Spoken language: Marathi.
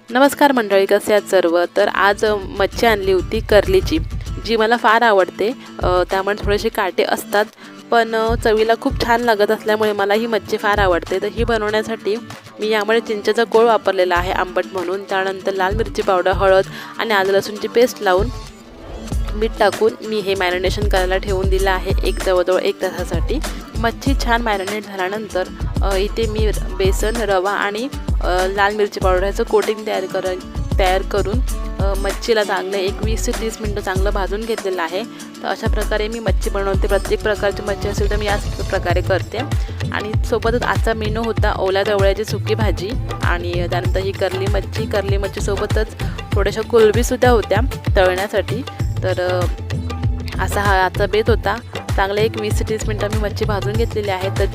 नमस्कार मंडळी, कसे आहात सर्व? तर आज मच्छी आणली होती कर्लीची, जी मला फार आवडते। त्यामुळे थोडेसे काटे असतात, पण चवीला खूप छान लागत असल्यामुळे मला ही मच्छी फार आवडते। तर ही बनवण्यासाठी मी यामध्ये चिंचेचा कोळ वापरलेला आहे आंबट म्हणून। त्यानंतर लाल मिरची पावडर, हळद आणि आलं लसूणची पेस्ट लावून मीठ टाकून मी हे मॅरिनेशन करायला ठेवून दिलं आहे जवळजवळ 1 तासासाठी। मच्छी छान मॅरिनेट झाल्यानंतर इथे मी बेसन, रवा आणि लाल मिरची पावडर याचं कोटिंग तयार करून मच्छीला चांगलं 20 ते 30 मिनिटं चांगलं भाजून घेतलेलं आहे। तर अशा प्रकारे मी मच्छी बनवते। प्रत्येक प्रकारची मच्छी असेल तर मी याच प्रकारे करते। आणि सोबतच आजचा मेनू होता ओल्या जवळ्याची सुकी भाजी आणि त्यानंतर ही कर्ली मच्छी सोबतच थोड्याशा कोलंबीसुद्धा होत्या तळण्यासाठी। तर असा हा आजचा बेत होता। चांगले 20 ते 30 मिनिटं मी मच्छी भाजून घेतलेली आहे। तर